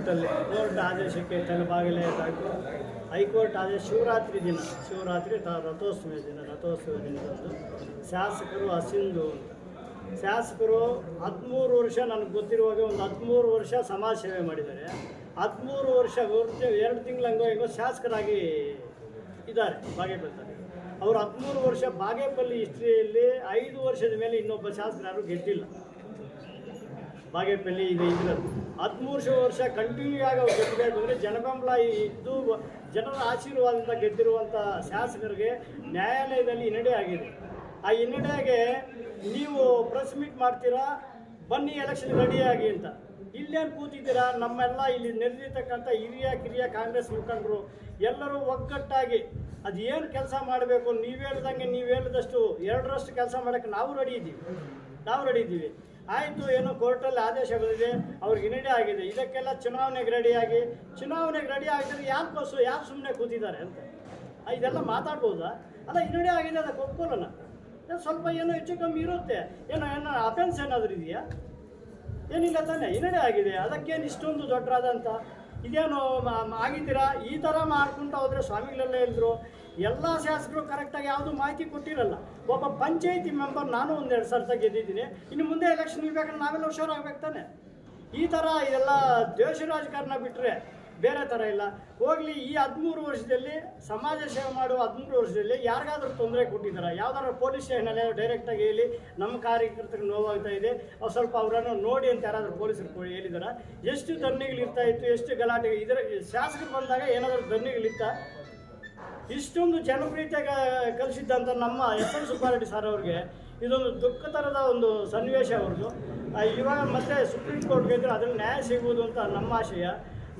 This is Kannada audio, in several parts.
ಹೈಕೋರ್ಟಲ್ಲಿ ಕೋರ್ಟ್ ಆದೇಶಕ್ಕೆ ತಲೆಬಾಗಿಲೇ ಹಾಕಿ ಹೈಕೋರ್ಟ್ ಆದೇಶ ಶಿವರಾತ್ರಿ ದಿನ ರಥೋತ್ಸವ ದಿನದಂದು ಶಾಸಕರು ಅಸಿಂಧು ಶಾಸಕರು 13 ವರ್ಷ ನನಗೆ ಗೊತ್ತಿರುವಾಗ ಒಂದು 13 ವರ್ಷ ಸಮಾಜ ಸೇವೆ ಮಾಡಿದ್ದಾರೆ. 13 ವರ್ಷ 2 ತಿಂಗಳಂಗೋ ಹೆಂಗೋ ಶಾಸಕರಾಗಿ ಇದ್ದಾರೆ ಬಾಗೇಪಲ್ಲಿ. ಅವರು 13 ವರ್ಷ ಬಾಗೇಪಲ್ಲಿ ಹಿಸ್ಟ್ರಿಯಲ್ಲಿ 5 ವರ್ಷದ ಮೇಲೆ ಇನ್ನೊಬ್ಬ ಶಾಸಕರು ಗೆದ್ದಿಲ್ಲ. ಬಾಗೇಪಲ್ಲಿ ಈಗ ಇದ್ರದ್ದು 13 ವರ್ಷ ಕಂಟಿನ್ಯೂ ಆಗಿ ಅವ್ರು ಗೆದ್ದಬೇಕು ಅಂದರೆ ಜನಬೆಂಬಲ ಇದ್ದು ಜನರ ಆಶೀರ್ವಾದದಿಂದ ಗೆದ್ದಿರುವಂಥ ಶಾಸಕರಿಗೆ ನ್ಯಾಯಾಲಯದಲ್ಲಿ ಹಿನ್ನಡೆ ಆಗಿದೆ. ಆ ಹಿನ್ನಡೆಗೆ ನೀವು ಪ್ರೆಸ್ ಮೀಟ್ ಮಾಡ್ತೀರಾ, ಬನ್ನಿ ಎಲೆಕ್ಷನ್ ರೆಡಿಯಾಗಿ ಅಂತ. ಇಲ್ಲೇನು ಕೂತಿದ್ದೀರಾ? ನಮ್ಮೆಲ್ಲ ಇಲ್ಲಿ ನೆರೆದಿರ್ತಕ್ಕಂಥ ಹಿರಿಯ ಕಾಂಗ್ರೆಸ್ ಮುಖಂಡರು ಎಲ್ಲರೂ ಒಗ್ಗಟ್ಟಾಗಿ ಅದು ಏನು ಕೆಲಸ ಮಾಡಬೇಕು ನೀವು ಹೇಳಿದಷ್ಟು 2ರಷ್ಟು ಕೆಲಸ ಮಾಡೋಕ್ಕೆ ನಾವು ರೆಡಿ ಇದ್ದೀವಿ. ಆಯಿತು, ಏನೋ ಕೋರ್ಟಲ್ಲಿ ಆದೇಶ ಬಂದಿದೆ, ಅವ್ರಿಗೆ ಹಿನ್ನಡೆ ಆಗಿದೆ. ಇದಕ್ಕೆಲ್ಲ ಚುನಾವಣೆಗೆ ರೆಡಿ ಆಗಿದ್ರೆ ಯಾರು ಸುಮ್ಮನೆ ಕೂತಿದ್ದಾರೆ ಅಂತ ಇದೆಲ್ಲ ಮಾತಾಡ್ಬೋದಾ? ಅಲ್ಲ, ಹಿನ್ನಡೆ ಆಗಿದೆ, ಅದಕ್ಕೆ ಒಪ್ಕೊಳ್ಳೋಣ. ಸ್ವಲ್ಪ ಏನೋ ಹೆಚ್ಚು ಕಮ್ಮಿ ಇರುತ್ತೆ, ಏನೋ ಅಫೆನ್ಸ್ ಏನಾದರೂ ಇದೆಯಾ? ಏನಿಲ್ಲ ತಾನೆ, ಹಿನ್ನಡೆ ಆಗಿದೆ. ಅದಕ್ಕೇನು ಇಷ್ಟೊಂದು ದೊಡ್ಡದಾದಂಥ ಇದೇನು ಆಗಿದ್ದೀರಾ? ಈ ಥರ ಮಾಡ್ಕೊಂತ ಹೋದರೆ ಸ್ವಾಮಿಗಳೆಲ್ಲ ಹೇಳಿದ್ರು ಎಲ್ಲ ಶಾಸಕರು ಕರೆಕ್ಟಾಗಿ ಯಾವುದೂ ಮಾಹಿತಿ ಕೊಟ್ಟಿರಲ್ಲ. ಒಬ್ಬ ಪಂಚಾಯಿತಿ ಮೆಂಬರ್ ನಾನು 1-2 ಸರ್ತ ಗೆದ್ದಿದ್ದೀನಿ. ಇನ್ನು ಮುಂದೆ ಎಲೆಕ್ಷನ್ ಇರಬೇಕಂದ್ರೆ ನಾವೆಲ್ಲ ಹುಷಾರಾಗಬೇಕು ತಾನೆ. ಈ ಥರ ಇದೆಲ್ಲ ದೇಶ ರಾಜಕಾರಣ ಬಿಟ್ಟರೆ ಬೇರೆ ಥರ ಇಲ್ಲ. ಹೋಗಲಿ, ಈ 13 ವರ್ಷದಲ್ಲಿ ಸಮಾಜ ಸೇವೆ ಮಾಡುವ 13 ವರ್ಷದಲ್ಲಿ ಯಾರಿಗಾದ್ರೂ ತೊಂದರೆ ಕೊಟ್ಟಿದ್ದಾರೆ? ಯಾವ್ದಾದ್ರು ಪೊಲೀಸ್ ಸ್ಟೇಷನಲ್ಲಿ ಡೈರೆಕ್ಟಾಗಿ ಹೇಳಿ ನಮ್ಮ ಕಾರ್ಯಕರ್ತರಿಗೆ ನೋವಾಗ್ತಾ ಇದೆ, ಅವ್ರು ಸ್ವಲ್ಪ ಅವರನ್ನು ನೋಡಿ ಅಂತ ಯಾರಾದರೂ ಪೊಲೀಸರು ಹೇಳಿದಾರ? ಎಷ್ಟು ಧರಣಿಗಳಿರ್ತಾ ಇತ್ತು, ಎಷ್ಟು ಗಲಾಟೆ. ಇದರ ಶಾಸಕರು ಬಂದಾಗ ಏನಾದರೂ ಧರಣಿಗಳಿತ್ತ? ಇಷ್ಟೊಂದು ಜನಪ್ರಿಯತೆಗೆ ಕಲಿಸಿದ್ದಂಥ ನಮ್ಮ ಎಸ್.ಎಲ್. ಸುಬ್ಬಾರೆಡ್ಡಿ ಸರ್ ಅವ್ರಿಗೆ ಇದೊಂದು ದುಃಖತರದ ಒಂದು ಸನ್ನಿವೇಶ ಅವ್ರದ್ದು. ಇವಾಗ ಮತ್ತೆ ಸುಪ್ರೀಂ ಕೋರ್ಟ್ಗೆ ಇದ್ದರೆ ಅದರಲ್ಲಿ ನ್ಯಾಯ ಸಿಗ್ಬೋದು ಅಂತ ನಮ್ಮ ಆಶಯ.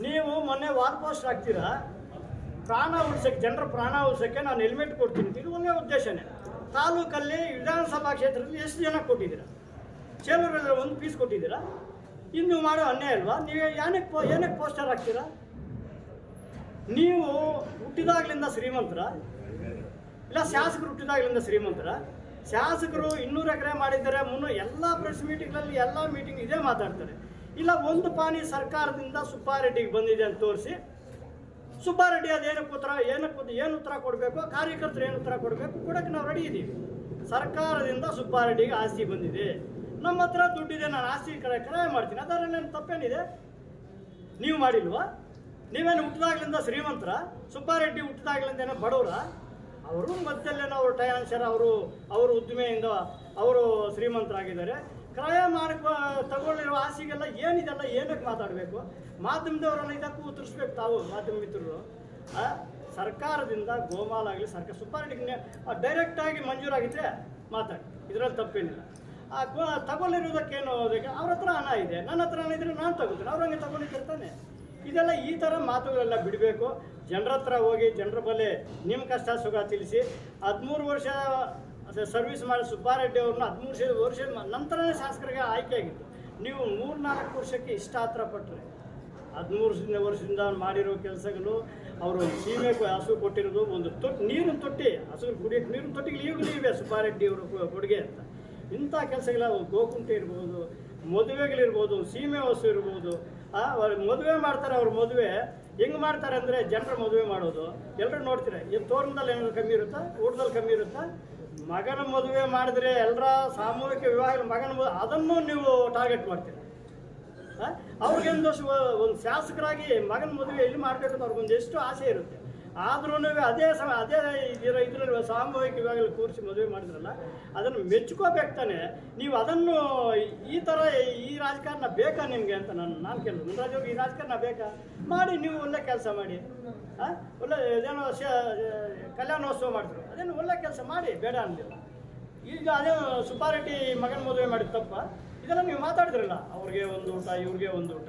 ನೀವು ಮೊನ್ನೆ ವಾಲ್ ಪೋಸ್ಟ್ ಹಾಕ್ತೀರಾ, ಪ್ರಾಣ ಉಳಿಸೋಕ್ಕೆ, ಜನರ ಪ್ರಾಣ ಉಳಿಸೋಕ್ಕೆ ನಾನು ಹೆಲ್ಮೆಟ್ ಕೊಡ್ತೀನಿ. ಇದು ಒಂದೇ ಉದ್ದೇಶನೇ. ತಾಲೂಕಲ್ಲಿ ವಿಧಾನಸಭಾ ಕ್ಷೇತ್ರದಲ್ಲಿ ಎಷ್ಟು ಜನ ಕೊಟ್ಟಿದ್ದೀರಾ? ಚೇಲೂರಲ್ಲಿ 1 ಪೀಸ್ ಕೊಟ್ಟಿದ್ದೀರಾ? ಇನ್ನು ಮಾಡೋ ಅನ್ಯಾಯ ಅಲ್ವಾ? ನೀವು ಏನಕ್ಕೆ ಪೋಸ್ಟರ್ ಹಾಕ್ತೀರಾ? ನೀವು ಹುಟ್ಟಿದಾಗಲಿಂದ ಶ್ರೀಮಂತರ ಇಲ್ಲ ಶಾಸಕರು ಹುಟ್ಟಿದಾಗಲಿಂದ ಶ್ರೀಮಂತರ? ಶಾಸಕರು 200 ಎಕರೆ ಮಾಡಿದ್ದಾರೆ, 300 ಎಲ್ಲ ಪ್ರೆಸ್ ಮೀಟಿಂಗ್ಗಳಲ್ಲಿ ಎಲ್ಲ ಮೀಟಿಂಗ್ ಇದೇ ಮಾತಾಡ್ತಾರೆ. ಇಲ್ಲ, ಒಂದು ಪಾನಿ ಸರ್ಕಾರದಿಂದ ಸುಬ್ಬಾರೆಡ್ಡಿಗೆ ಬಂದಿದೆ ಅಂತ ತೋರಿಸಿ, ಸುಬ್ಬಾರೆಡ್ಡಿ ಏನು ಉತ್ತರ ಕೊಡಬೇಕು, ಕಾರ್ಯಕರ್ತರು ಏನು ಉತ್ತರ ಕೊಡಬೇಕು ಕೊಡೋಕ್ಕೆ ನಾವು ರೆಡಿ ಇದ್ದೀವಿ. ಸರ್ಕಾರದಿಂದ ಸುಬ್ಬಾರೆಡ್ಡಿಗೆ ಆಸ್ತಿ ಬಂದಿದೆ, ನಮ್ಮ ಹತ್ರ ದುಡ್ಡಿದೆ, ನಾನು ಆಸ್ತಿ ಕ್ರಯ ಮಾಡ್ತೀನಿ, ಅದರಲ್ಲೇನು ತಪ್ಪೇನಿದೆ? ನೀವು ಮಾಡಿಲ್ವಾ? ನೀವೇನು ಹುಟ್ಟಿದಾಗಲಿಂದ ಶ್ರೀಮಂತರ? ಸುಬ್ಬಾರೆಡ್ಡಿ ಹುಟ್ಟಿದಾಗಲಿಂದ ಏನೋ ಬಡವರ? ಅವರು ಮಧ್ಯಲ್ಲೇನೋ ಅವರು ಟಯಾನ್ಸರ್, ಅವರು ಉದ್ದಿಮೆಯಿಂದ ಅವರು ಶ್ರೀಮಂತರಾಗಿದ್ದಾರೆ. ಕ್ರಯ ತಗೊಳ್ಳಿರೋ ಆಸೆಗೆಲ್ಲ ಏನಿದೆಲ್ಲ ಏನಕ್ಕೆ ಮಾತಾಡಬೇಕು? ಮಾಧ್ಯಮದವರನ್ನು ಇದಕ್ಕೂ ಉತ್ತರಿಸ್ಬೇಕು. ತಾವು ಮಾಧ್ಯಮ ಮಿತ್ರರು ಸರ್ಕಾರದಿಂದ ಗೋಮಾಲಾಗಲಿ ಸುಬ್ಬಾರೆಡ್ಡಿಗೆ ಡೈರೆಕ್ಟಾಗಿ ಮಂಜೂರಾಗಿದ್ದರೆ ಮಾತಾಡಿ, ಇದರಲ್ಲಿ ತಪ್ಪೇನಿಲ್ಲ. ತಗೊಳ್ಳಿರೋದಕ್ಕೇನು ಅವ್ರ ಹತ್ರ ಹಣ ಇದೆ, ನನ್ನ ಹತ್ರ ಹಣ ಇದ್ದರೆ ನಾನು ತಗೋತೀನಿ, ಅವ್ರಂಗೆ ತಗೊಂಡಿರ್ತಾನೆ. ಇದೆಲ್ಲ ಈ ಥರ ಮಾತುಗಳೆಲ್ಲ ಬಿಡಬೇಕು. ಜನರ ಹತ್ರ ಹೋಗಿ ಜನರ ಬಳಿ ನಿಮ್ಮ ಕಷ್ಟ ಸುಖ ತಿಳಿಸಿ. 13 ವರ್ಷ ಸರ್ವಿಸ್ ಮಾಡಿ ಸುಬ್ಬಾರೆಡ್ಡಿ ಅವ್ರನ್ನ 13 ವರ್ಷದ ನಂತರನೇ ಶಾಸಕರಿಗೆ ಆಯ್ಕೆ ಆಗಿತ್ತು. ನೀವು 3-4 ವರ್ಷಕ್ಕೆ ಇಷ್ಟ ಹತ್ರ ಪಟ್ಟರೆ 13 ವರ್ಷದಿಂದ ಮಾಡಿರೋ ಕೆಲಸಗಳು, ಅವರು ಸೀಮೆ ಹಸು ಕೊಟ್ಟಿರೋದು, ಒಂದು ನೀರಿನ ತೊಟ್ಟಿ, ಹಸು ಕುಡಿಯೋಕ್ಕೆ ನೀರಿನ ತೊಟ್ಟಿಗೆ ಈಗಲೂ ಇವೆ ಸುಬ್ಬಾರೆಡ್ಡಿ ಅವರು ಕೊಡುಗೆ ಅಂತ. ಇಂಥ ಕೆಲಸಗಳ ಗೋಕುಂಟೆ ಇರ್ಬೋದು, ಮದುವೆಗಳಿರ್ಬೋದು, ಸೀಮೆ ಹಸು ಇರ್ಬೋದು. ಮದುವೆ ಮಾಡ್ತಾರೆ. ಅವ್ರ ಮದುವೆ ಹೆಂಗೆ ಮಾಡ್ತಾರೆ ಅಂದರೆ, ಜನರ ಮದುವೆ ಮಾಡೋದು ಎಲ್ಲರೂ ನೋಡ್ತೀರ. ಈ ತೋರಣದಲ್ಲಿ ಏನಾದ್ರು ಕಮ್ಮಿ ಇರುತ್ತಾ? ಊಟದಲ್ಲಿ ಕಮ್ಮಿ ಇರುತ್ತಾ? ಮಗನ ಮದುವೆ ಮಾಡಿದ್ರೆ ಎಲ್ಲರ ಸಾಮೂಹಿಕ ವಿವಾಹ ಮಗನ ಅದನ್ನು ನೀವು ಟಾರ್ಗೆಟ್ ಮಾಡ್ತೀರ. ಅವ್ರಿಗೇನು ಒಂದು ಶಾಸಕರಾಗಿ ಮಗನ ಮದುವೆ ಎಲ್ಲಿ ಮಾಡಬೇಕಂತ ಅವ್ರಿಗೊಂದು ಎಷ್ಟು ಆಸೆ ಇರುತ್ತೆ. ಆದ್ರೂ ಅದೇ ಇದರಲ್ಲಿ ಸಾಮೂಹಿಕ ವಿವಾಹ ಕೂರಿಸಿ ಮದುವೆ ಮಾಡಿದ್ರಲ್ಲ, ಅದನ್ನು ಮೆಚ್ಕೋಬೇಕು ತಾನೆ. ನೀವು ಅದನ್ನು ಈ ಥರ ಈ ರಾಜಕಾರಣ ಬೇಕಾ ನಿಮಗೆ ಅಂತ ನಾನು ಕೇಳೋದು. ಮುನ್ರಾಜವ್ರಿಗೆ ಈ ರಾಜಕಾರಣ ಬೇಕಾ? ಮಾಡಿ, ನೀವು ಒಳ್ಳೆ ಕೆಲಸ ಮಾಡಿ. ಒಳ್ಳೆ ಏನೋ ಕಲ್ಯಾಣೋತ್ಸವ ಮಾಡಿದ್ರು, ಅದೇನು ಒಳ್ಳೆ ಕೆಲಸ ಮಾಡಿ, ಬೇಡ ಅಂದಿಲ್ಲ. ಈಗ ಅದೇ ಸುಬ್ಬಾರೆಡ್ಡಿ ಮಗನ ಮದುವೆ ಮಾಡಿದ ತಪ್ಪ? ಇದೆಲ್ಲ ನೀವು ಮಾತಾಡಿದ್ರಲ್ಲ, ಅವ್ರಿಗೆ ಒಂದು ಊಟ, ಇವ್ರಿಗೆ ಒಂದು ಊಟ.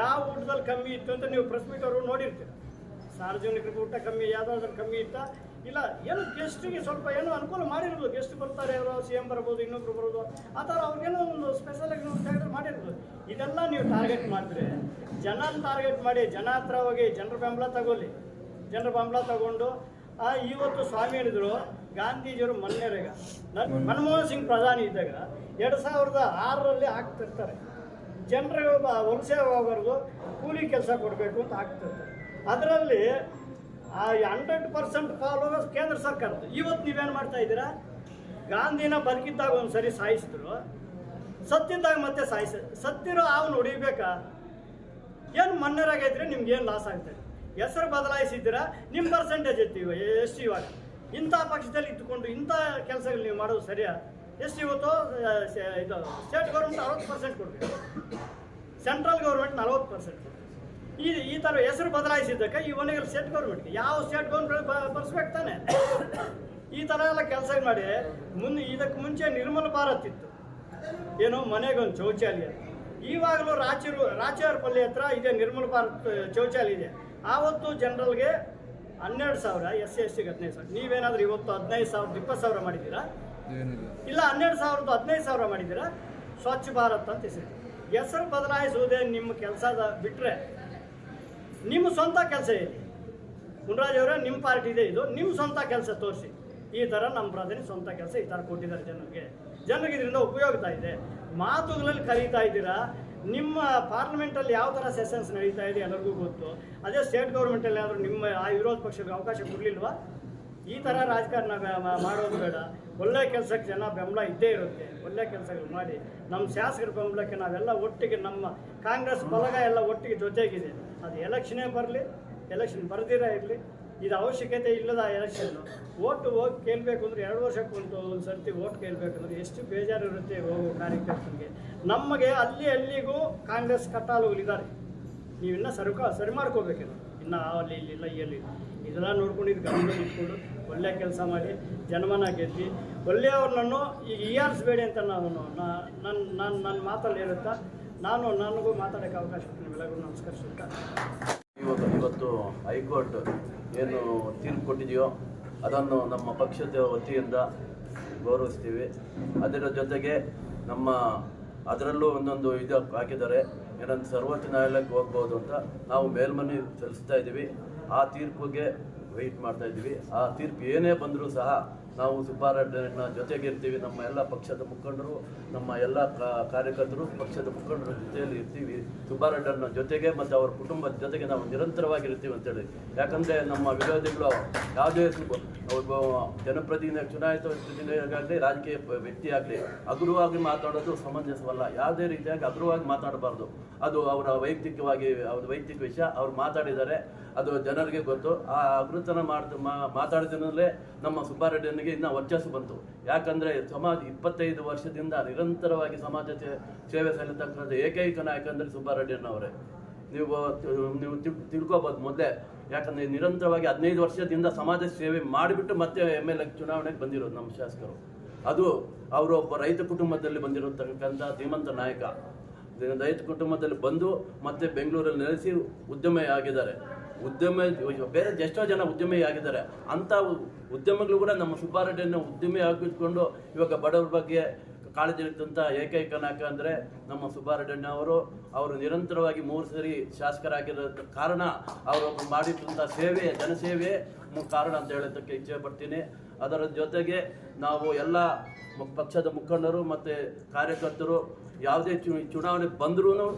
ಯಾವ ಊಟದಲ್ಲಿ ಕಮ್ಮಿ ಇತ್ತು ಅಂತ ನೀವು ಪ್ರೆಸ್ ಮೀಟ್ ಅವರು ನೋಡಿರ್ತೀರ. ಸಾರ್ವಜನಿಕರಿಗೆ ಊಟ ಕಮ್ಮಿ, ಯಾವುದಾದ್ರೂ ಕಮ್ಮಿ ಇತ್ತಾ? ಇಲ್ಲ, ಏನು ಗೆಸ್ಟಿಗೆ ಸ್ವಲ್ಪ ಏನೋ ಅನುಕೂಲ ಮಾಡಿರ್ಬೋದು. ಗೆಸ್ಟ್ ಬರ್ತಾರೆ, ಅವರು CM ಬರ್ಬೋದು, ಇನ್ನೊಬ್ರು ಬರ್ಬೋದು, ಆ ಥರ ಅವ್ರಿಗೇನೋ ಒಂದು ಸ್ಪೆಷಲಾಗಿ ಮಾಡಿರ್ಬೋದು. ಇದೆಲ್ಲ ನೀವು ಟಾರ್ಗೆಟ್ ಮಾಡಿದ್ರೆ, ಜನನ ಟಾರ್ಗೆಟ್ ಮಾಡಿ, ಜನ ಹತ್ರ ಹೋಗಿ ಜನರ ಬೆಂಬಲ ತಗೊಂಡು ಇವತ್ತು ಸ್ವಾಮಿ ಹೇಳಿದ್ರು, ಗಾಂಧೀಜಿಯವರು ಮನ್ಮೋಹನ್ ಸಿಂಗ್ ಪ್ರಧಾನಿ ಇದ್ದಾಗ 2006ರಲ್ಲಿ ಆಗ್ತಿರ್ತಾರೆ ಜನರು ವಲಸೆ ಹೋಗೋರ್ಗು ಕೂಲಿ ಕೆಲಸ ಕೊಡಬೇಕು ಅಂತ ಆಗ್ತದೆ. ಅದರಲ್ಲಿ 100% ಫಾಲೋ ಕೇಂದ್ರ ಸರ್ಕಾರದ್ದು. ಇವತ್ತು ನೀವೇನು ಮಾಡ್ತಾ ಇದ್ದೀರಾ? ಗಾಂಧಿನ ಬದುಕಿದ್ದಾಗ ಒಂದು ಸರಿ ಸಾಯಿಸಿದ್ರು, ಸತ್ತಿದ್ದಾಗ ಮತ್ತೆ ಸತ್ತಿರೋ ಅವನು ಹೊಡಿಬೇಕಾ? ಏನು ಮನ್ನರಾಗೈತ್ರಿ? ನಿಮ್ಗೆ ಏನು ಲಾಸ್ ಆಗ್ತದೆ? ಹೆಸರು ಬದಲಾಯಿಸಿದ್ದೀರಾ, ನಿಮ್ಮ ಪರ್ಸೆಂಟೇಜ್ ಎತ್ತೀವಿ ಎಷ್ಟು ಇವಾಗ ಇಂಥ ಪಕ್ಷದಲ್ಲಿ ಇದ್ದುಕೊಂಡು ಇಂಥ ಕೆಲಸಗಳು ನೀವು ಮಾಡೋದು ಸರಿಯಾ? ಎಷ್ಟು ಇವತ್ತು ಇದು ಸ್ಟೇಟ್ ಗೌರ್ಮೆಂಟ್ 60% ಕೊಡಬೇಕು, ಸೆಂಟ್ರಲ್ ಗೌರ್ಮೆಂಟ್ 40%. ಈ ಥರ ಹೆಸರು ಬದಲಾಯಿಸಿದ್ದಕ್ಕೆ ಇವನಿಗೆ ಸ್ಟೇಟ್ ಗೌರ್ಮೆಂಟ್ಗೆ ಯಾವ ಸ್ಟೇಟ್ ಗೌರ್ಮೆಂಟ್ ಬರ್ಸ್ಬೇಕು ತಾನೆ? ಈ ಥರ ಎಲ್ಲ ಕೆಲಸ ಮಾಡಿ ಇದಕ್ಕೆ ಮುಂಚೆ ನಿರ್ಮಲ ಭಾರತ್ ಇತ್ತು, ಏನೋ ಮನೆಗೊಂದು ಶೌಚಾಲಯ. ಇವಾಗಲೂ ರಾಚೇರಪಲ್ಲಿ ಹತ್ರ ಇದೆ ನಿರ್ಮಲ ಭಾರತ್ ಶೌಚಾಲಯ ಇದೆ. ಆವತ್ತು ಜನರಲ್ಗೆ 12,000, SC/ST 15,000. ನೀವೇನಾದರೂ ಇವತ್ತು 15,000 20,000 ಮಾಡಿದ್ದೀರಾ? ಇಲ್ಲ, 12,000 15,000 ಮಾಡಿದ್ದೀರಾ? ಸ್ವಚ್ಛ ಭಾರತ್ ಅಂತ ಹೆಸರು ಬದಲಾಯಿಸುವುದೇ ನಿಮ್ಮ ಕೆಲಸದ ಬಿಟ್ಟರೆ ನಿಮ್ಮ ಸ್ವಂತ ಕೆಲಸ ಇದೆ. ಮುನ್ರಾಜ್ ಅವರೇ, ನಿಮ್ಮ ಪಾರ್ಟಿ ಇದೆ, ಇದು ನಿಮ್ಮ ಸ್ವಂತ ಕೆಲಸ ತೋರಿಸಿ. ಈ ಥರ ನಮ್ಮ ಪ್ರಧಾನಿ ಸ್ವಂತ ಕೆಲಸ ಈ ಥರ ಕೊಟ್ಟಿದ್ದಾರೆ ಜನರಿಗೆ ಇದರಿಂದ ಉಪಯೋಗ ಇದೆ. ಮಾತುಗಳಲ್ಲಿ ಕರೀತಾ ಇದ್ದೀರಾ. ನಿಮ್ಮ ಪಾರ್ಲಿಮೆಂಟಲ್ಲಿ ಯಾವ ಥರ ಸೆಷನ್ಸ್ ನಡೀತಾ ಇದೆ ಎಲ್ಲರಿಗೂ ಗೊತ್ತು. ಅದೇ ಸ್ಟೇಟ್ ಗೌರ್ಮೆಂಟಲ್ಲಿ ಆದರೂ ನಿಮ್ಮ ಆ ವಿರೋಧ ಪಕ್ಷಕ್ಕೆ ಅವಕಾಶ ಕೊಡಲಿಲ್ವಾ? ಈ ಥರ ರಾಜಕಾರಣ ಮಾಡೋದು ಬೇಡ. ಒಳ್ಳೆಯ ಕೆಲಸಕ್ಕೆ ಜನ ಬೆಂಬಲ ಇದ್ದೇ ಇರುತ್ತೆ. ಒಳ್ಳೆಯ ಕೆಲಸಗಳು ಮಾಡಿ ನಮ್ಮ ಶಾಸಕರ ಬೆಂಬಲಕ್ಕೆ ನಾವೆಲ್ಲ ಒಟ್ಟಿಗೆ, ನಮ್ಮ ಕಾಂಗ್ರೆಸ್ ಬಲಗ ಎಲ್ಲ ಒಟ್ಟಿಗೆ ಜೊತೆಗಿದೆ. ಅದು ಎಲೆಕ್ಷನ್ನೇ ಬರಲಿ, ಎಲೆಕ್ಷನ್ ಬರ್ದಿರ ಇರಲಿ, ಇದು ಅವಶ್ಯಕತೆ ಇಲ್ಲದ ಎಲೆಕ್ಷನ್ನು. ಓಟು ಹೋಗಿ ಕೇಳಬೇಕು ಅಂದರೆ 2 ವರ್ಷಕ್ಕೆ ಒಂದು ಸರ್ತಿ ಓಟ್ ಕೇಳಬೇಕಂದ್ರೆ ಎಷ್ಟು ಬೇಜಾರು ಇರುತ್ತೆ ಹೋಗೋ ಕಾರ್ಯಕರ್ತರಿಗೆ. ನಮಗೆ ಅಲ್ಲಿಗೂ ಕಾಂಗ್ರೆಸ್ ಕಟ್ಟಾಳುಗಳಿದ್ದಾರೆ. ನೀವಿನ್ನೂ ಸರಿ ಮಾಡ್ಕೋಬೇಕೇನು? ಇನ್ನು ಅಲ್ಲಿ ಇಲ್ಲಿಲ್ಲ ಎಲ್ಲಿ ಇದೆಲ್ಲ ನೋಡ್ಕೊಂಡು ಇದು ಗಮನ ಇಟ್ಕೊಂಡು ಒಳ್ಳೆಯ ಕೆಲಸ ಮಾಡಿ ಜನಮನ ಗೆದ್ದು ಒಳ್ಳೆಯವ್ರನ್ನೂ ಈಗ ಹೀಯಾಳಿಸ್ಬೇಡಿ ಅಂತ ನನ್ನ ಮಾತಲ್ಲಿ ಹೇಳುತ್ತಾ ನನಗೂ ಮಾತಾಡೋಕ್ಕೆ ಅವಕಾಶ ಕೊಟ್ಟು ನಿಮ್ಮೆಲ್ಲರಿಗೂ ನಮಸ್ಕರಿಸುತ್ತಾ, ಇವತ್ತು ಹೈಕೋರ್ಟ್ ಏನು ತೀರ್ಪು ಕೊಟ್ಟಿದೆಯೋ ಅದನ್ನು ನಮ್ಮ ಪಕ್ಷದ ವತಿಯಿಂದ ಗೌರವಿಸ್ತೀವಿ. ಅದರ ಜೊತೆಗೆ ಅದರಲ್ಲೂ ಒಂದೊಂದು ಇದು ಹಾಕಿದ್ದಾರೆ, ಏನಂತ ಸರ್ವೋಚ್ಚ ನ್ಯಾಯಾಲಯಕ್ಕೆ ಹೋಗ್ಬೋದು ಅಂತ ನಾವು ಮೇಲ್ಮನವಿ ಸಲ್ಲಿಸ್ತಾ ಇದ್ದೀವಿ. ಆ ತೀರ್ಪಿಗೆ ವೆಯ್ಟ್ ಮಾಡ್ತಾ ಇದ್ದೀವಿ. ಆ ತೀರ್ಪು ಏನೇ ಬಂದರೂ ಸಹ ನಾವು ಸುಬ್ಬಾರೆಡ್ಡಿನ ಜೊತೆಗಿರ್ತೀವಿ. ನಮ್ಮ ಎಲ್ಲ ಪಕ್ಷದ ಮುಖಂಡರು, ನಮ್ಮ ಎಲ್ಲ ಕಾರ್ಯಕರ್ತರು ಪಕ್ಷದ ಮುಖಂಡರ ಜೊತೆಯಲ್ಲಿ ಇರ್ತೀವಿ. ಸುಬ್ಬಾರೆಡ್ಡಿನ ಜೊತೆಗೆ ಮತ್ತು ಅವರ ಕುಟುಂಬದ ಜೊತೆಗೆ ನಾವು ನಿರಂತರವಾಗಿರ್ತೀವಿ ಅಂತೇಳಿ. ಯಾಕಂದರೆ ನಮ್ಮ ವಿರೋಧಿಗಳು ಯಾವುದೇ ಒಬ್ಬ ಜನಪ್ರತಿನಿಧಿ, ಚುನಾಯಿತ ಪ್ರತಿನಿಧಿಯಾಗಲಿ, ರಾಜಕೀಯ ವ್ಯಕ್ತಿ ಆಗಲಿ ಹಗುರವಾಗಿ ಮಾತಾಡೋದು ಸಮಂಜಸವಲ್ಲ. ಯಾವುದೇ ರೀತಿಯಾಗಿ ಹಗುರವಾಗಿ ಮಾತಾಡಬಾರ್ದು. ಅದು ಅವರ ವೈಯಕ್ತಿಕ ವಿಷಯ. ಅವ್ರು ಮಾತಾಡಿದ್ದಾರೆ, ಅದು ಜನರಿಗೆ ಗೊತ್ತು. ಆ ಹಗುರತನ ಮಾತಾಡಿದ್ರಲ್ಲೇ ನಮ್ಮ ಸುಬ್ಬಾರೆಡ್ಡಿನಿಗೆ ಇನ್ನೂ ವರ್ಚಸ್ಸು ಬಂತು. ಯಾಕಂದರೆ 25 ವರ್ಷದಿಂದ ನಿರಂತರವಾಗಿ ಸಮಾಜ ಸೇವೆ ಸಲ್ಲಿಸತಕ್ಕಂಥ ಏಕೈಕ ನಾಯಕ ಅಂದರೆ ಸುಬ್ಬಾರೆಡ್ಡಿನವರೇ. ನೀವು ತಿಳ್ಕೊಬೋದು ಮೊದಲೇ. ಯಾಕಂದರೆ ನಿರಂತರವಾಗಿ 15 ವರ್ಷದಿಂದ ಸಮಾಜ ಸೇವೆ ಮಾಡಿಬಿಟ್ಟು ಮತ್ತೆ MLA ಚುನಾವಣೆಗೆ ಬಂದಿರೋದು ನಮ್ಮ ಶಾಸಕರು. ಅದು ಅವರು ಒಬ್ಬ ರೈತ ಕುಟುಂಬದಲ್ಲಿ ಬಂದಿರತಕ್ಕಂಥ ಧೀಮಂತ ನಾಯಕ. ರೈತ ಕುಟುಂಬದಲ್ಲಿ ಬಂದು ಮತ್ತೆ ಬೆಂಗಳೂರಲ್ಲಿ ನೆಲೆಸಿ ಉದ್ಯಮಿ ಆಗಿದ್ದಾರೆ. ಬೇರೆ ಎಷ್ಟೋ ಜನ ಉದ್ಯಮಿ ಆಗಿದ್ದಾರೆ. ಅಂಥ ಉದ್ಯಮಗಳು ಕೂಡ ನಮ್ಮ ಸುಬ್ಬಾರೆಡ್ಡಿಯನ್ನು ಉದ್ಯಮಿ ಆಗಿದ್ಕೊಂಡು ಇವಾಗ ಬಡವರ ಬಗ್ಗೆ ಕಾಳಜಿ ಇರ್ತಂಥ ಏಕೈಕ ನಾಯಕ ಅಂದರೆ ನಮ್ಮ ಸುಬ್ಬಾರೆಡ್ಡಿಯವರು. ಅವರು ನಿರಂತರವಾಗಿ 3 ಸರಿ ಶಾಸಕರಾಗಿರೋ ಕಾರಣ ಅವರು ಮಾಡಿದಂಥ ಸೇವೆ, ಜನಸೇವೆ ಕಾರಣ ಅಂತ ಹೇಳೋದಕ್ಕೆ ಇಚ್ಛೆ ಪಡ್ತೀನಿ. ಅದರ ಜೊತೆಗೆ ನಾವು ಎಲ್ಲ ಪಕ್ಷದ ಮುಖಂಡರು ಮತ್ತು ಕಾರ್ಯಕರ್ತರು ಯಾವುದೇ ಚುನಾವಣೆ ಬಂದರೂ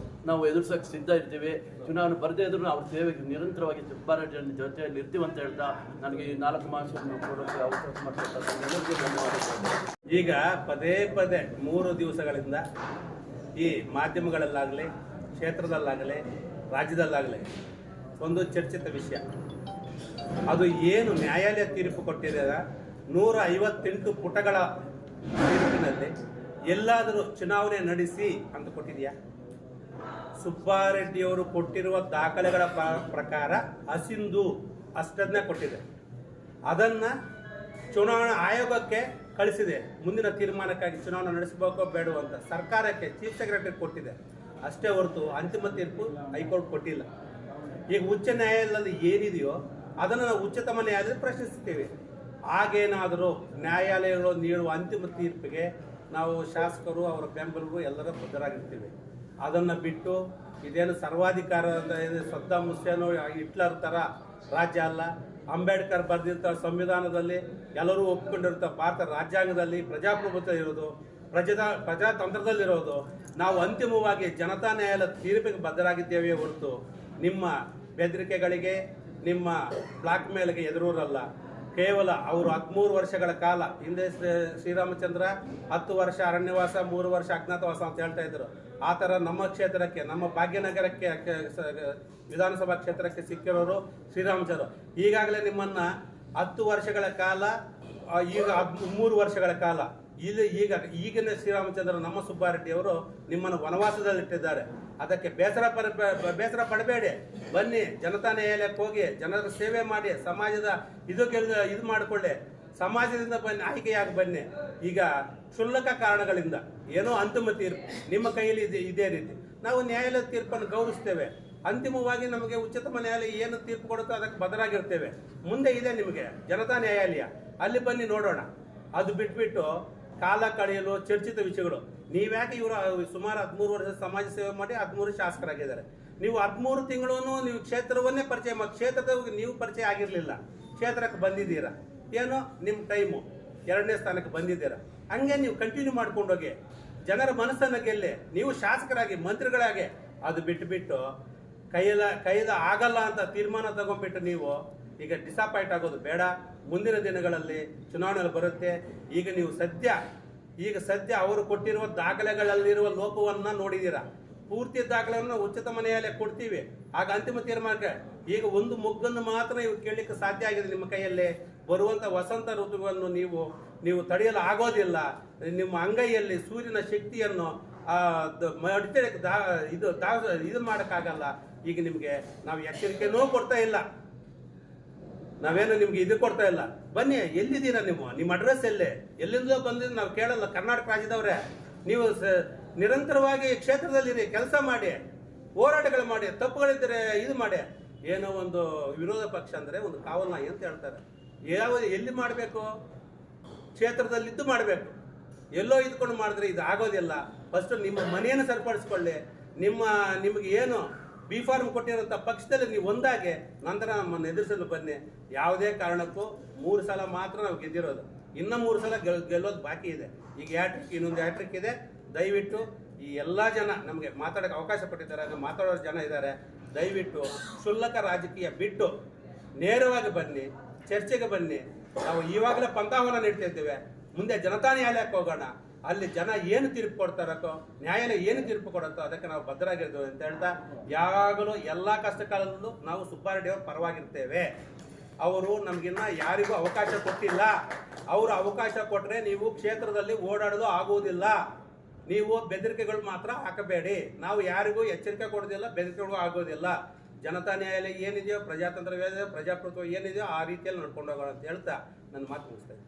ನಾವು ಎದುರಿಸೋಕ್ಕೆ ಸಿದ್ಧ ಇರ್ತೀವಿ. ಚುನಾವಣೆ ಬರದೇ ಇದ್ರೂ ಅವ್ರ ಸೇವೆಗೆ ನಿರಂತರವಾಗಿ ಸುಬ್ಬಾರೆಡ್ಡಿ ಜೊತೆಯಲ್ಲಿ ಇರ್ತೀವಿ ಅಂತ ಹೇಳ್ತಾ ನನಗೆ ಈ 4 ಮಾಸವನ್ನು ಕೊಡೋಕ್ಕೆ ಅವಕಾಶ ಮಾಡಿಕೊಡ್ತಾರೆ. ಎಲ್ಲರಿಗೂ ಧನ್ಯವಾದಗಳು. ಈಗ ಪದೇ 3 ದಿವಸಗಳಿಂದ ಈ ಮಾಧ್ಯಮಗಳಲ್ಲಾಗಲಿ, ಕ್ಷೇತ್ರದಲ್ಲಾಗಲಿ, ರಾಜ್ಯದಲ್ಲಾಗಲಿ ಒಂದು ಚರ್ಚಿತ ವಿಷಯ. ಅದು ಏನು ನ್ಯಾಯಾಲಯ ತೀರ್ಪು ಕೊಟ್ಟಿದೆ, 158 ಪುಟಗಳ ತೀರ್ಪಿನಲ್ಲಿ ಎಲ್ಲಾದರೂ ಚುನಾವಣೆ ನಡೆಸಿ ಅಂತ ಕೊಟ್ಟಿದೆಯಾ? ಸುಬ್ಬಾರೆಡ್ಡಿಯವರು ಕೊಟ್ಟಿರುವ ದಾಖಲೆಗಳ ಪ್ರಕಾರ ಅಸಿಂಧು ಅಷ್ಟನ್ನೇ ಕೊಟ್ಟಿದೆ. ಅದನ್ನು ಚುನಾವಣಾ ಆಯೋಗಕ್ಕೆ ಕಳಿಸಿದೆ. ಮುಂದಿನ ತೀರ್ಮಾನಕ್ಕಾಗಿ ಚುನಾವಣೆ ನಡೆಸಬೇಕೋ ಬೇಡವೋ ಅಂತ ಸರ್ಕಾರಕ್ಕೆ ಚೀಫ್ ಸೆಕ್ರೆಟರಿ ಕೊಟ್ಟಿದೆ. ಅಷ್ಟೇ ಹೊರತು ಅಂತಿಮ ತೀರ್ಪು ಹೈಕೋರ್ಟ್ ಕೊಟ್ಟಿಲ್ಲ. ಈಗ ಉಚ್ಚ ನ್ಯಾಯಾಲಯದಲ್ಲಿ ಏನಿದೆಯೋ ಅದನ್ನು ನಾವು ಉಚ್ಚತಮ ನ್ಯಾಯಾಲಯದಲ್ಲಿ ಪ್ರಶ್ನಿಸ್ತೀವಿ. ಹಾಗೇನಾದರೂ ನ್ಯಾಯಾಲಯಗಳು ನೀಡುವ ಅಂತಿಮ ತೀರ್ಪಿಗೆ ನಾವು ಶಾಸಕರು, ಅವರ ಬೆಂಬಲಿಗರು ಎಲ್ಲರೂ ಬದ್ಧರಾಗಿರ್ತೀವಿ. ಅದನ್ನು ಬಿಟ್ಟು ಇದೇನು ಸರ್ವಾಧಿಕಾರ ಸದ್ದಾಮ್ ಹುಸೇನ್, ಹಿಟ್ಲರ್ ಥರ ರಾಜ್ಯ ಅಲ್ಲ. ಅಂಬೇಡ್ಕರ್ ಬರೆದಿರ್ತ ಸಂವಿಧಾನದಲ್ಲಿ ಎಲ್ಲರೂ ಒಪ್ಪಿಕೊಂಡಿರ್ತ ಭಾರತ ರಾಜ್ಯಾಂಗದಲ್ಲಿ ಪ್ರಜಾಪ್ರಭುತ್ವ ಇರೋದು, ಪ್ರಜಾತಂತ್ರದಲ್ಲಿರೋದು. ನಾವು ಅಂತಿಮವಾಗಿ ಜನತಾ ನ್ಯಾಯಾಲಯದ ತೀರ್ಪಿಗೆ ಬದ್ಧರಾಗಿದ್ದೇವೆ ಹೊರತು ನಿಮ್ಮ ಬೆದರಿಕೆಗಳಿಗೆ, ನಿಮ್ಮ ಬ್ಲಾಕ್ ಮೇಲ್ಗೆ ಎದುರೂರಲ್ಲ. ಕೇವಲ ಅವರು 13 ವರ್ಷಗಳ ಕಾಲ ಹಿಂದೆ ಶ್ರೀರಾಮಚಂದ್ರ 10 ವರ್ಷ ಅರಣ್ಯವಾಸ, 3 ವರ್ಷ ಅಜ್ಞಾತವಾಸ ಅಂತ ಹೇಳ್ತಾ ಇದ್ರು. ಆ ಥರ ನಮ್ಮ ಕ್ಷೇತ್ರಕ್ಕೆ, ನಮ್ಮ ಭಾಗ್ಯನಗರಕ್ಕೆ, ವಿಧಾನಸಭಾ ಕ್ಷೇತ್ರಕ್ಕೆ ಸಿಕ್ಕಿರೋರು ಶ್ರೀರಾಮಚಂದ್ರ. ಈಗಾಗಲೇ ನಿಮ್ಮನ್ನ 10 ವರ್ಷಗಳ ಕಾಲ, ಈಗ 3 ವರ್ಷಗಳ ಕಾಲ ಈಗಿನ ಶ್ರೀರಾಮಚಂದ್ರ ನಮ್ಮ ಸುಬ್ಬಾರೆಡ್ಡಿ ಅವರು ನಿಮ್ಮನ್ನು ವನವಾಸದಲ್ಲಿಟ್ಟಿದ್ದಾರೆ. ಅದಕ್ಕೆ ಬೇಸರ ಪಡಬೇಡಿ. ಬನ್ನಿ, ಜನತಾ ನ್ಯಾಯಾಲಯಕ್ಕೆ ಹೋಗಿ ಜನರ ಸೇವೆ ಮಾಡಿ, ಸಮಾಜದ ಇದು ಮಾಡಿಕೊಳ್ಳಿ, ಸಮಾಜದಿಂದ ಬನ್ನಿ, ಆಯ್ಕೆಯಾಗಿ ಬನ್ನಿ. ಈಗ ಕ್ಷುಲ್ಲಕ ಕಾರಣಗಳಿಂದ ಏನೋ ಅಂತಿಮ ತೀರ್ಪು ನಿಮ್ಮ ಕೈಯಲ್ಲಿ ಇದೇ ರೀತಿ ನಾವು ನ್ಯಾಯಾಲಯದ ತೀರ್ಪನ್ನು ಗೌರವಿಸ್ತೇವೆ. ಅಂತಿಮವಾಗಿ ನಮಗೆ ಉಚ್ಚತಮ ನ್ಯಾಯಾಲಯ ಏನು ತೀರ್ಪು ಕೊಡುತ್ತೋ ಅದಕ್ಕೆ ಬದ್ಧರಾಗಿರ್ತೇವೆ. ಮುಂದೆ ಇದೆ ನಿಮಗೆ ಜನತಾ ನ್ಯಾಯಾಲಯ, ಅಲ್ಲಿ ಬನ್ನಿ ನೋಡೋಣ. ಅದು ಬಿಟ್ಬಿಟ್ಟು ಕಾಲ ಕಳೆಯಲು ಚರ್ಚಿತ ವಿಷಯಗಳು. ನೀವ್ಯಾಕೆ ಇವರು ಸುಮಾರು 13 ವರ್ಷ ಸಮಾಜ ಸೇವೆ ಮಾಡಿ 13 ಶಾಸಕರಾಗಿದ್ದಾರೆ. ನೀವು 13 ತಿಂಗಳು ನೀವು ಕ್ಷೇತ್ರವನ್ನೇ ಪರಿಚಯ ಕ್ಷೇತ್ರದ ನೀವು ಪರಿಚಯ ಆಗಿರಲಿಲ್ಲ, ಕ್ಷೇತ್ರಕ್ಕೆ ಬಂದಿದ್ದೀರಾ, ಏನೋ ನಿಮ್ಮ ಟೈಮು 2ನೇ ಸ್ಥಾನಕ್ಕೆ ಬಂದಿದ್ದೀರಾ. ಹಂಗೆ ನೀವು ಕಂಟಿನ್ಯೂ ಮಾಡ್ಕೊಂಡೋಗಿ ಜನರ ಮನಸ್ಸನ್ನು ಗೆಲ್ಲಿ, ನೀವು ಶಾಸಕರಾಗಿ, ಮಂತ್ರಿಗಳಾಗಿ. ಅದು ಬಿಟ್ಟು ಕೈದ ಆಗಲ್ಲ ಅಂತ ತೀರ್ಮಾನ ತಗೊಂಡ್ಬಿಟ್ಟು ನೀವು ಈಗ ಡಿಸಪಾಯಿಂಟ್ ಆಗೋದು ಬೇಡ. ಮುಂದಿನ ದಿನಗಳಲ್ಲಿ ಚುನಾವಣೆ ಬರುತ್ತೆ. ಈಗ ನೀವು ಸದ್ಯ ಅವರು ಕೊಟ್ಟಿರುವ ದಾಖಲೆಗಳಲ್ಲಿರುವ ಲೋಪವನ್ನ ನೋಡಿದ್ದೀರಾ. ಪೂರ್ತಿ ದಾಖಲೆಯನ್ನು ಉಚ್ಚತಮ ನ್ಯಾಯಾಲಯ ಕೊಡ್ತೀವಿ, ಆಗ ಅಂತಿಮ ತೀರ್ಮಾನಕ್ಕೆ. ಈಗ ಒಂದು ಮೊಗ್ಗನ್ನು ಮಾತ್ರ ನೀವು ಕೇಳಲಿಕ್ಕೆ ಸಾಧ್ಯ ಆಗಿದೆ. ನಿಮ್ಮ ಕೈಯಲ್ಲಿ ಬರುವಂತ ವಸಂತ ಋತುವನ್ನು ನೀವು ತಡೆಯಲು ಆಗೋದಿಲ್ಲ. ನಿಮ್ಮ ಅಂಗೈಯಲ್ಲಿ ಸೂರ್ಯನ ಶಕ್ತಿಯನ್ನು ಇದು ಮಾಡೋಕ್ಕಾಗಲ್ಲ. ಈಗ ನಿಮಗೆ ನಾವು ಎಚ್ಚರಿಕೆನೂ ಕೊಡ್ತಾ ಇಲ್ಲ, ನಾವೇನು ನಿಮ್ಗೆ ಇದು ಕೊಡ್ತಾ ಇಲ್ಲ. ಬನ್ನಿ, ಎಲ್ಲಿದ್ದೀರಾ ನೀವು? ನಿಮ್ಮ ಅಡ್ರೆಸ್ ಎಲ್ಲಿಂದ ಬಂದಿದ್ದು ನಾವು ಕೇಳಲ್ಲ. ಕರ್ನಾಟಕ ರಾಜ್ಯದವ್ರೆ, ನೀವು ನಿರಂತರವಾಗಿ ಕ್ಷೇತ್ರದಲ್ಲಿರಿ, ಕೆಲಸ ಮಾಡಿ, ಹೋರಾಟಗಳು ಮಾಡಿ, ತಪ್ಪುಗಳಿದ್ದರೆ ಇದು ಮಾಡಿ. ಏನೋ ಒಂದು ವಿರೋಧ ಪಕ್ಷ ಅಂದರೆ ಒಂದು ಕಾವಲು ನಾಯಿ ಅಂತ ಹೇಳ್ತಾರೆ. ಎಲ್ಲಿ ಮಾಡಬೇಕು? ಕ್ಷೇತ್ರದಲ್ಲಿದ್ದು ಮಾಡಬೇಕು. ಎಲ್ಲೋ ಇದ್ಕೊಂಡು ಮಾಡಿದ್ರೆ ಇದು ಆಗೋದಿಲ್ಲ. ಫಸ್ಟ್ ನಿಮ್ಮ ಮನೆಯನ್ನು ಸರಿಪಡಿಸ್ಕೊಳ್ಳಿ. ನಿಮಗೆ ಏನು ಬಿ ಫಾರ್ಮ್ ಕೊಟ್ಟಿರೋಂಥ ಪಕ್ಷದಲ್ಲಿ ನೀವು ಒಂದಾಗೆ ನಂತರ ನಮ್ಮನ್ನು ಎದುರಿಸಲು ಬನ್ನಿ. ಯಾವುದೇ ಕಾರಣಕ್ಕೂ 3 ಸಲ ಮಾತ್ರ ನಾವು ಗೆದ್ದಿರೋದು, ಇನ್ನೂ 3 ಸಲ ಗೆಲ್ಲೋದು ಬಾಕಿ ಇದೆ. ಈಗ ಇನ್ನೊಂದು ಹ್ಯಾಟ್ರಿಕ್ ಇದೆ. ದಯವಿಟ್ಟು ಈ ಎಲ್ಲ ಜನ ನಮಗೆ ಮಾತಾಡೋಕ್ಕೆ ಅವಕಾಶ ಕೊಟ್ಟಿದ್ದಾರೆ, ಮಾತಾಡೋ ಜನ ಇದ್ದಾರೆ. ದಯವಿಟ್ಟು ಕ್ಷುಲ್ಲಕ ರಾಜಕೀಯ ಬಿಟ್ಟು ನೇರವಾಗಿ ಬನ್ನಿ, ಚರ್ಚೆಗೆ ಬನ್ನಿ. ನಾವು ಈವಾಗಲೇ ಪಂಥಾಹ್ವಾನ ನೀಡ್ತಾ ಇದ್ದೇವೆ. ಮುಂದೆ ಜನತಾ ನ್ಯಾಯಾಲಯಕ್ಕೆ ಹೋಗೋಣ. ಅಲ್ಲಿ ಜನ ಏನು ತೀರ್ಪು ಕೊಡ್ತಾರೋ, ನ್ಯಾಯಾಲಯ ಏನು ತೀರ್ಪು ಕೊಡುತ್ತೋ ಅದಕ್ಕೆ ನಾವು ಬದ್ಧರಾಗಿರ್ತೇವೆ ಅಂತ ಹೇಳ್ತಾ, ಯಾವಾಗಲೂ ಎಲ್ಲ ಕಷ್ಟಕಾಲದಲ್ಲೂ ನಾವು ಸುಬ್ಬಾರೆಡ್ಡಿ ಅವರ ಪರವಾಗಿರ್ತೇವೆ. ಅವರು ನಮಗಿನ್ನ ಯಾರಿಗೂ ಅವಕಾಶ ಕೊಟ್ಟಿಲ್ಲ. ಅವರು ಅವಕಾಶ ಕೊಟ್ಟರೆ ನೀವು ಕ್ಷೇತ್ರದಲ್ಲಿ ಓಡಾಡೋದು ಆಗುವುದಿಲ್ಲ. ನೀವು ಬೆದರಿಕೆಗಳು ಮಾತ್ರ ಹಾಕಬೇಡಿ. ನಾವು ಯಾರಿಗೂ ಎಚ್ಚರಿಕೆ ಕೊಡೋದಿಲ್ಲ, ಬೆದರಿಕೆಗಳು ಆಗೋದಿಲ್ಲ. ಜನತಾ ನ್ಯಾಯಾಲಯ ಏನಿದೆಯೋ, ಪ್ರಜಾತಂತ್ರ ಏನಿದೆಯೋ, ಪ್ರಜಾಪ್ರಭುತ್ವ ಏನಿದೆಯೋ ಆ ರೀತಿಯಲ್ಲಿ ನಡ್ಕೊಂಡು ಹೋಗೋಣ ಅಂತ ಹೇಳ್ತಾ ನನ್ನ ಮಾತು ಮುಗಿಸ್ತೇನೆ.